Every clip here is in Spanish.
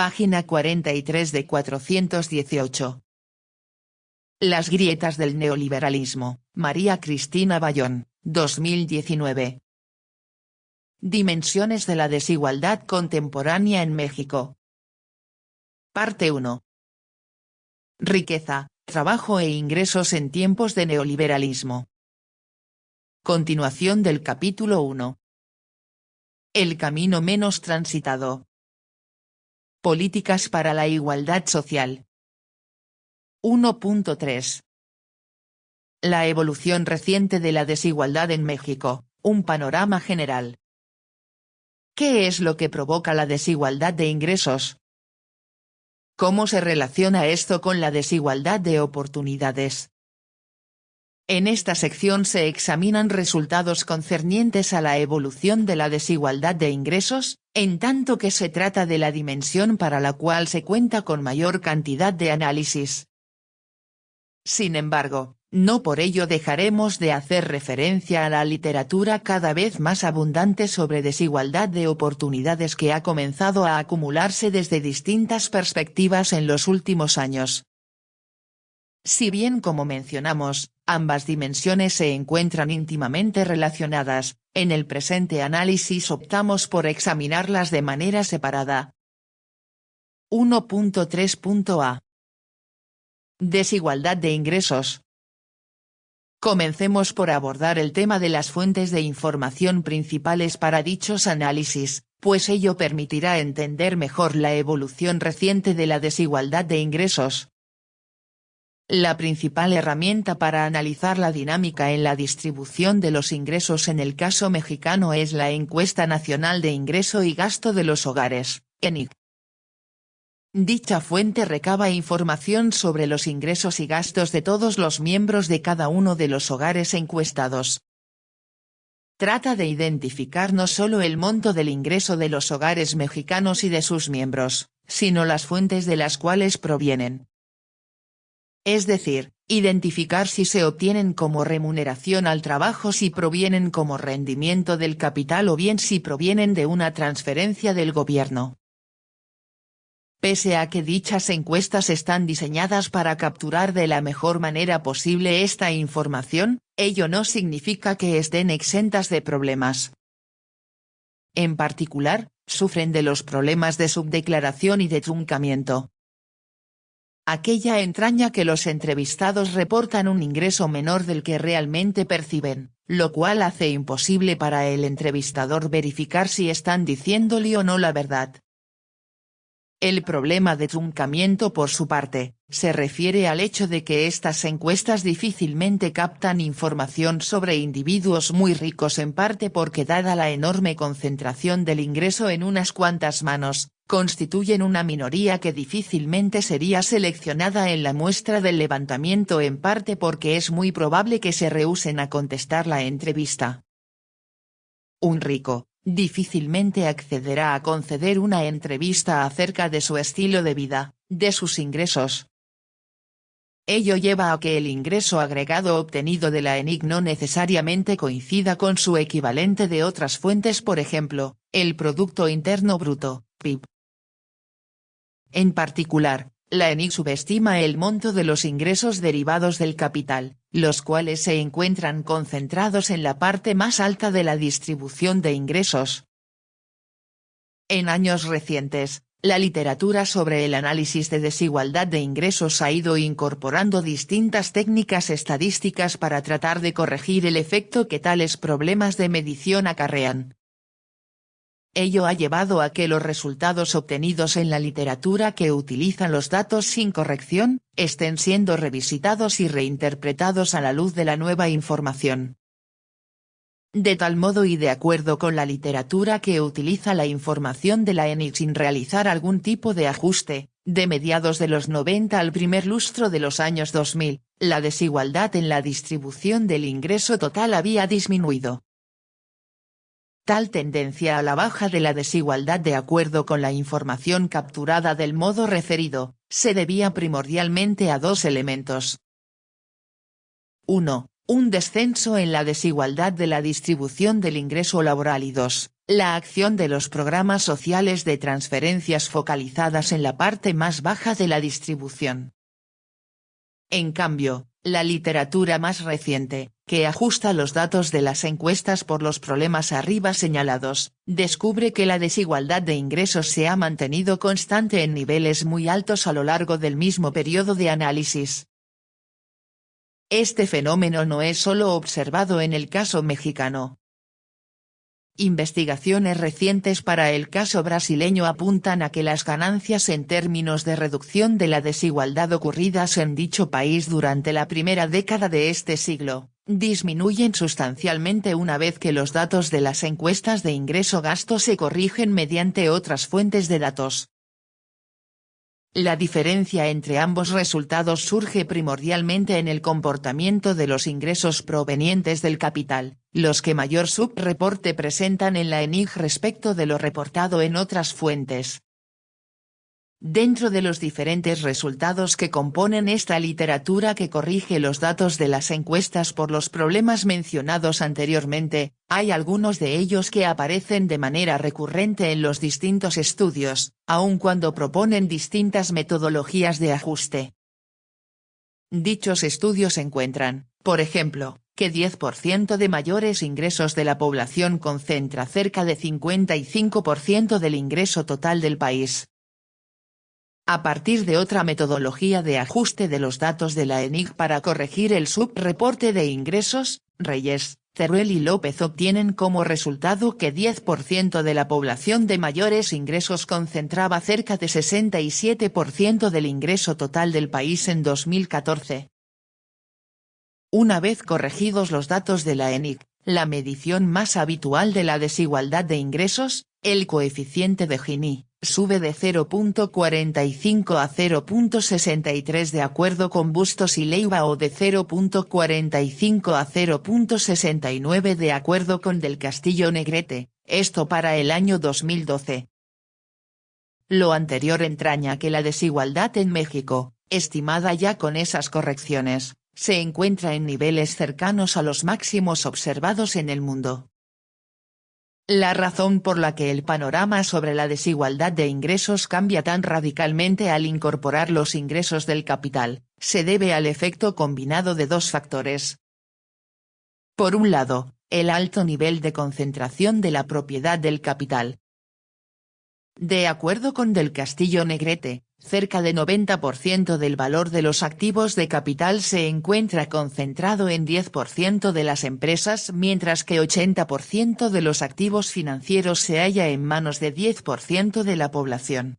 Página 43 de 418. Las grietas del neoliberalismo, María Cristina Bayón, 2019. Dimensiones de la desigualdad contemporánea en México. Parte 1. Riqueza, trabajo e ingresos en tiempos de neoliberalismo. Continuación del capítulo 1. El camino menos transitado. Políticas para la igualdad social. 1.3. La evolución reciente de la desigualdad en México, un panorama general. ¿Qué es lo que provoca la desigualdad de ingresos? ¿Cómo se relaciona esto con la desigualdad de oportunidades? En esta sección se examinan resultados concernientes a la evolución de la desigualdad de ingresos, en tanto que se trata de la dimensión para la cual se cuenta con mayor cantidad de análisis. Sin embargo, no por ello dejaremos de hacer referencia a la literatura cada vez más abundante sobre desigualdad de oportunidades que ha comenzado a acumularse desde distintas perspectivas en los últimos años. Si bien, como mencionamos, ambas dimensiones se encuentran íntimamente relacionadas, en el presente análisis optamos por examinarlas de manera separada. 1.3.a. Desigualdad de ingresos. Comencemos por abordar el tema de las fuentes de información principales para dichos análisis, pues ello permitirá entender mejor la evolución reciente de la desigualdad de ingresos. La principal herramienta para analizar la dinámica en la distribución de los ingresos en el caso mexicano es la Encuesta Nacional de Ingreso y Gasto de los Hogares, ENIG. Dicha fuente recaba información sobre los ingresos y gastos de todos los miembros de cada uno de los hogares encuestados. Trata de identificar no solo el monto del ingreso de los hogares mexicanos y de sus miembros, sino las fuentes de las cuales provienen. Es decir, identificar si se obtienen como remuneración al trabajo, si provienen como rendimiento del capital o bien si provienen de una transferencia del gobierno. Pese a que dichas encuestas están diseñadas para capturar de la mejor manera posible esta información, ello no significa que estén exentas de problemas. En particular, sufren de los problemas de subdeclaración y de truncamiento. Aquella entraña que los entrevistados reportan un ingreso menor del que realmente perciben, lo cual hace imposible para el entrevistador verificar si están diciéndole o no la verdad. El problema de truncamiento, por su parte, se refiere al hecho de que estas encuestas difícilmente captan información sobre individuos muy ricos, en parte porque, dada la enorme concentración del ingreso en unas cuantas manos, constituyen una minoría que difícilmente sería seleccionada en la muestra del levantamiento, en parte porque es muy probable que se rehúsen a contestar la entrevista. Un rico difícilmente accederá a conceder una entrevista acerca de su estilo de vida, de sus ingresos. Ello lleva a que el ingreso agregado obtenido de la ENIC no necesariamente coincida con su equivalente de otras fuentes, por ejemplo, el Producto Interno Bruto, PIB. En particular, la ENIC subestima el monto de los ingresos derivados del capital, los cuales se encuentran concentrados en la parte más alta de la distribución de ingresos. En años recientes, la literatura sobre el análisis de desigualdad de ingresos ha ido incorporando distintas técnicas estadísticas para tratar de corregir el efecto que tales problemas de medición acarrean. Ello ha llevado a que los resultados obtenidos en la literatura que utilizan los datos sin corrección, estén siendo revisitados y reinterpretados a la luz de la nueva información. De tal modo, y de acuerdo con la literatura que utiliza la información de la ENIC sin realizar algún tipo de ajuste, de mediados de los 90 al primer lustro de los años 2000, la desigualdad en la distribución del ingreso total había disminuido. Tal tendencia a la baja de la desigualdad, de acuerdo con la información capturada del modo referido, se debía primordialmente a dos elementos. 1. Un descenso en la desigualdad de la distribución del ingreso laboral y 2. la acción de los programas sociales de transferencias focalizadas en la parte más baja de la distribución. En cambio, la literatura más reciente, que ajusta los datos de las encuestas por los problemas arriba señalados, descubre que la desigualdad de ingresos se ha mantenido constante en niveles muy altos a lo largo del mismo periodo de análisis. Este fenómeno no es solo observado en el caso mexicano. Investigaciones recientes para el caso brasileño apuntan a que las ganancias en términos de reducción de la desigualdad ocurridas en dicho país durante la primera década de este siglo, disminuyen sustancialmente una vez que los datos de las encuestas de ingreso-gasto se corrigen mediante otras fuentes de datos. La diferencia entre ambos resultados surge primordialmente en el comportamiento de los ingresos provenientes del capital, los que mayor subreporte presentan en la ENIG respecto de lo reportado en otras fuentes. Dentro de los diferentes resultados que componen esta literatura que corrige los datos de las encuestas por los problemas mencionados anteriormente, hay algunos de ellos que aparecen de manera recurrente en los distintos estudios, aun cuando proponen distintas metodologías de ajuste. Dichos estudios encuentran, por ejemplo, que 10% de mayores ingresos de la población concentra cerca de 55% del ingreso total del país. A partir de otra metodología de ajuste de los datos de la ENIG para corregir el subreporte de ingresos, Reyes, Teruel y López obtienen como resultado que 10% de la población de mayores ingresos concentraba cerca de 67% del ingreso total del país en 2014. Una vez corregidos los datos de la ENIG, la medición más habitual de la desigualdad de ingresos, el coeficiente de Gini, sube de 0.45 a 0.63 de acuerdo con Bustos y Leiva o de 0.45 a 0.69 de acuerdo con Del Castillo Negrete, esto para el año 2012. Lo anterior entraña que la desigualdad en México, estimada ya con esas correcciones, se encuentra en niveles cercanos a los máximos observados en el mundo. La razón por la que el panorama sobre la desigualdad de ingresos cambia tan radicalmente al incorporar los ingresos del capital, se debe al efecto combinado de dos factores. Por un lado, el alto nivel de concentración de la propiedad del capital. De acuerdo con Del Castillo Negrete, cerca de 90% del valor de los activos de capital se encuentra concentrado en 10% de las empresas mientras que 80% de los activos financieros se halla en manos de 10% de la población.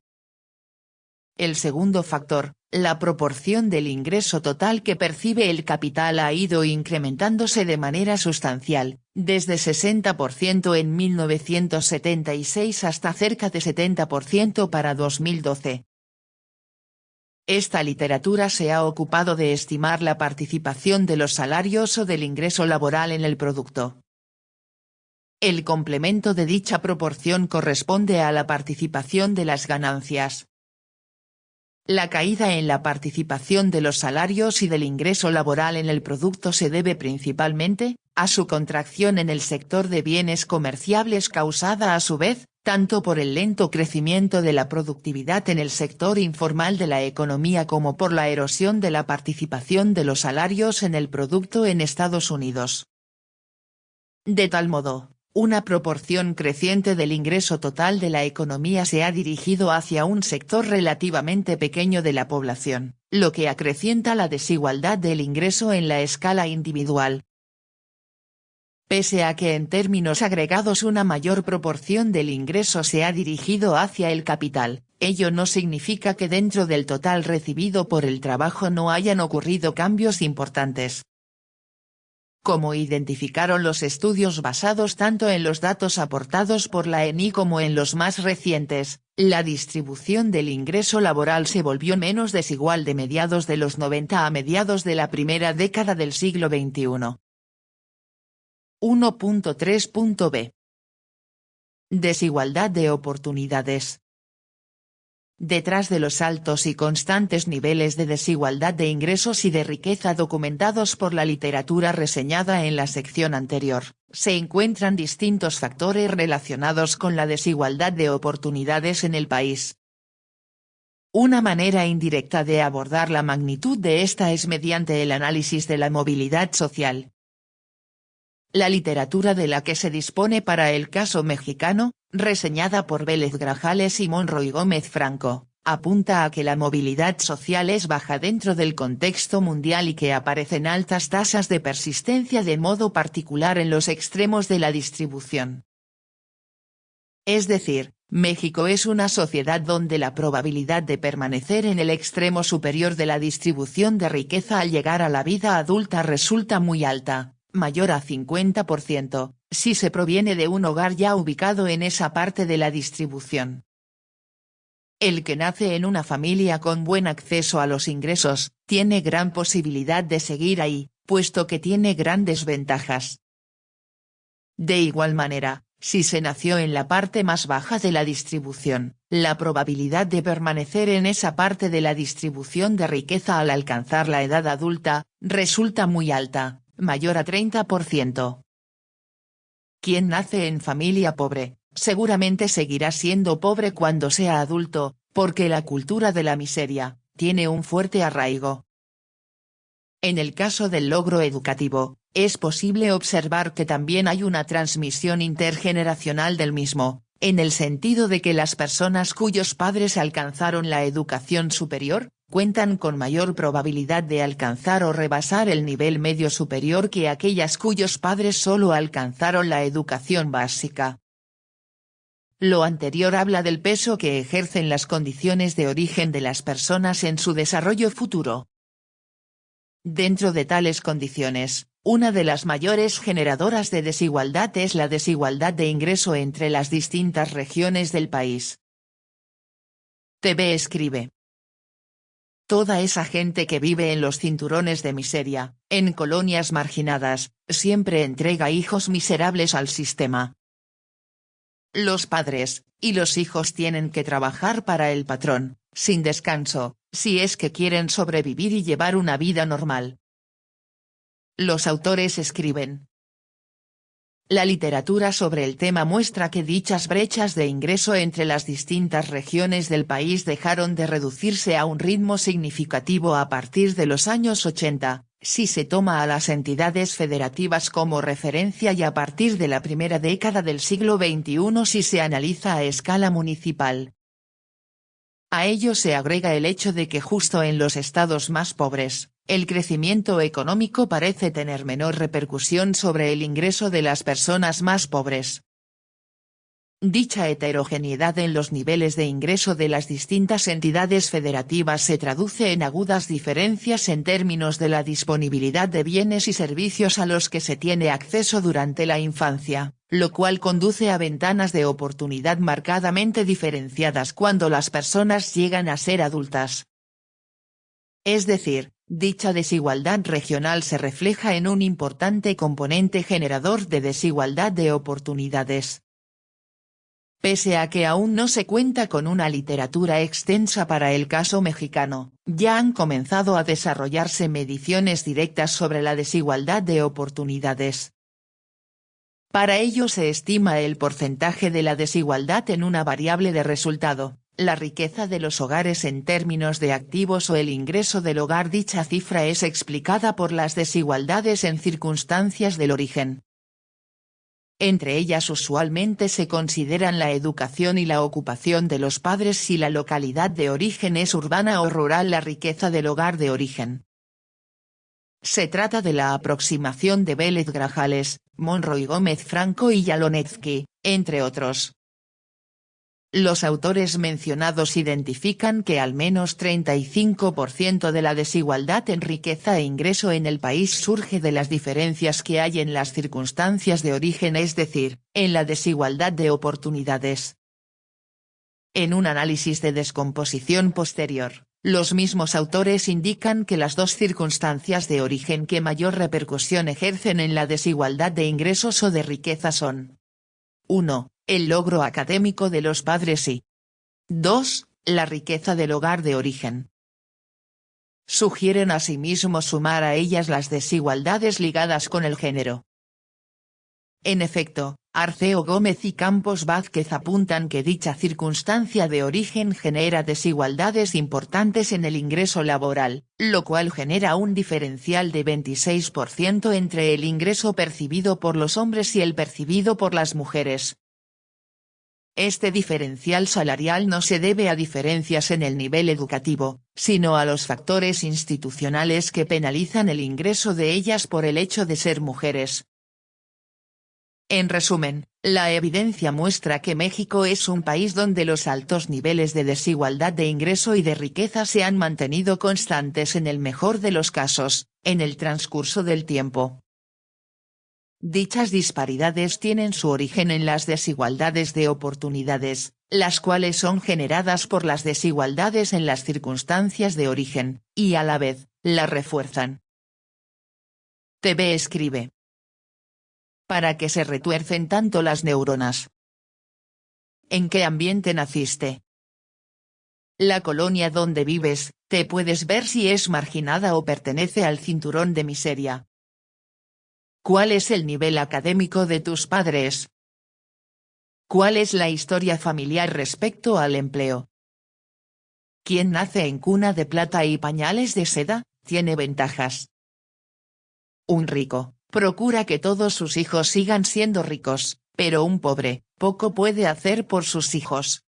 El segundo factor, la proporción del ingreso total que percibe el capital ha ido incrementándose de manera sustancial, desde 60% en 1976 hasta cerca de 70% para 2012. Esta literatura se ha ocupado de estimar la participación de los salarios o del ingreso laboral en el producto. El complemento de dicha proporción corresponde a la participación de las ganancias. La caída en la participación de los salarios y del ingreso laboral en el producto se debe principalmente, a su contracción en el sector de bienes comerciables causada a su vez, tanto por el lento crecimiento de la productividad en el sector informal de la economía como por la erosión de la participación de los salarios en el producto en Estados Unidos. De tal modo, una proporción creciente del ingreso total de la economía se ha dirigido hacia un sector relativamente pequeño de la población, lo que acrecienta la desigualdad del ingreso en la escala individual. Pese a que en términos agregados una mayor proporción del ingreso se ha dirigido hacia el capital, ello no significa que dentro del total recibido por el trabajo no hayan ocurrido cambios importantes. Como identificaron los estudios basados tanto en los datos aportados por la ENI como en los más recientes, la distribución del ingreso laboral se volvió menos desigual de mediados de los 90 a mediados de la primera década del siglo XXI. 1.3.b. Desigualdad de oportunidades. Detrás de los altos y constantes niveles de desigualdad de ingresos y de riqueza documentados por la literatura reseñada en la sección anterior, se encuentran distintos factores relacionados con la desigualdad de oportunidades en el país. Una manera indirecta de abordar la magnitud de esta es mediante el análisis de la movilidad social. La literatura de la que se dispone para el caso mexicano, reseñada por Vélez Grajales y Monroy Gómez Franco, apunta a que la movilidad social es baja dentro del contexto mundial y que aparecen altas tasas de persistencia de modo particular en los extremos de la distribución. Es decir, México es una sociedad donde la probabilidad de permanecer en el extremo superior de la distribución de riqueza al llegar a la vida adulta resulta muy alta, mayor a 50%, si se proviene de un hogar ya ubicado en esa parte de la distribución. El que nace en una familia con buen acceso a los ingresos, tiene gran posibilidad de seguir ahí, puesto que tiene grandes ventajas. De igual manera, si se nació en la parte más baja de la distribución, la probabilidad de permanecer en esa parte de la distribución de riqueza al alcanzar la edad adulta, resulta muy alta, mayor a 30%. Quien nace en familia pobre, seguramente seguirá siendo pobre cuando sea adulto, porque la cultura de la miseria, tiene un fuerte arraigo. En el caso del logro educativo, es posible observar que también hay una transmisión intergeneracional del mismo, en el sentido de que las personas cuyos padres alcanzaron la educación superior, cuentan con mayor probabilidad de alcanzar o rebasar el nivel medio superior que aquellas cuyos padres solo alcanzaron la educación básica. Lo anterior habla del peso que ejercen las condiciones de origen de las personas en su desarrollo futuro. Dentro de tales condiciones, una de las mayores generadoras de desigualdad es la desigualdad de ingreso entre las distintas regiones del país. TV escribe. Toda esa gente que vive en los cinturones de miseria, en colonias marginadas, siempre entrega hijos miserables al sistema. Los padres y los hijos tienen que trabajar para el patrón, sin descanso, si es que quieren sobrevivir y llevar una vida normal. Los autores escriben. La literatura sobre el tema muestra que dichas brechas de ingreso entre las distintas regiones del país dejaron de reducirse a un ritmo significativo a partir de los años 80, si se toma a las entidades federativas como referencia y a partir de la primera década del siglo XXI si se analiza a escala municipal. A ello se agrega el hecho de que justo en los estados más pobres, el crecimiento económico parece tener menor repercusión sobre el ingreso de las personas más pobres. Dicha heterogeneidad en los niveles de ingreso de las distintas entidades federativas se traduce en agudas diferencias en términos de la disponibilidad de bienes y servicios a los que se tiene acceso durante la infancia, lo cual conduce a ventanas de oportunidad marcadamente diferenciadas cuando las personas llegan a ser adultas. Es decir, dicha desigualdad regional se refleja en un importante componente generador de desigualdad de oportunidades. Pese a que aún no se cuenta con una literatura extensa para el caso mexicano, ya han comenzado a desarrollarse mediciones directas sobre la desigualdad de oportunidades. Para ello se estima el porcentaje de la desigualdad en una variable de resultado, la riqueza de los hogares en términos de activos o el ingreso del hogar. Dicha cifra es explicada por las desigualdades en circunstancias del origen. Entre ellas usualmente se consideran la educación y la ocupación de los padres si la localidad de origen es urbana o rural, la riqueza del hogar de origen. Se trata de la aproximación de Vélez Grajales, Monroy Gómez Franco y Yalonetsky, entre otros. Los autores mencionados identifican que al menos 35% de la desigualdad en riqueza e ingreso en el país surge de las diferencias que hay en las circunstancias de origen, es decir, en la desigualdad de oportunidades. En un análisis de descomposición posterior, los mismos autores indican que las dos circunstancias de origen que mayor repercusión ejercen en la desigualdad de ingresos o de riqueza son: 1. El logro académico de los padres y 2. la riqueza del hogar de origen. Sugieren asimismo sumar a ellas las desigualdades ligadas con el género. En efecto, Arceo Gómez y Campos Vázquez apuntan que dicha circunstancia de origen genera desigualdades importantes en el ingreso laboral, lo cual genera un diferencial de 26% entre el ingreso percibido por los hombres y el percibido por las mujeres. Este diferencial salarial no se debe a diferencias en el nivel educativo, sino a los factores institucionales que penalizan el ingreso de ellas por el hecho de ser mujeres. En resumen, la evidencia muestra que México es un país donde los altos niveles de desigualdad de ingreso y de riqueza se han mantenido constantes en el mejor de los casos, en el transcurso del tiempo. Dichas disparidades tienen su origen en las desigualdades de oportunidades, las cuales son generadas por las desigualdades en las circunstancias de origen, y a la vez, las refuerzan. TV escribe. ¿Para qué se retuercen tanto las neuronas? ¿En qué ambiente naciste? La colonia donde vives, te puedes ver si es marginada o pertenece al cinturón de miseria. ¿Cuál es el nivel académico de tus padres? ¿Cuál es la historia familiar respecto al empleo? ¿Quién nace en cuna de plata y pañales de seda, tiene ventajas? Un rico procura que todos sus hijos sigan siendo ricos, pero un pobre, poco puede hacer por sus hijos.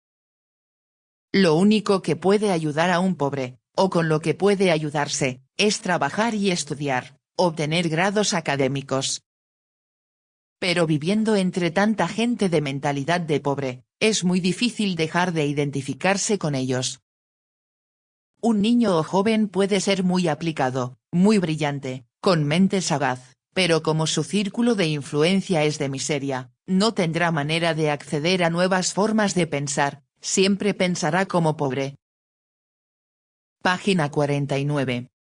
Lo único que puede ayudar a un pobre, o con lo que puede ayudarse, es trabajar y estudiar, obtener grados académicos. Pero viviendo entre tanta gente de mentalidad de pobre, es muy difícil dejar de identificarse con ellos. Un niño o joven puede ser muy aplicado, muy brillante, con mente sagaz, pero como su círculo de influencia es de miseria, no tendrá manera de acceder a nuevas formas de pensar, siempre pensará como pobre. Página 49.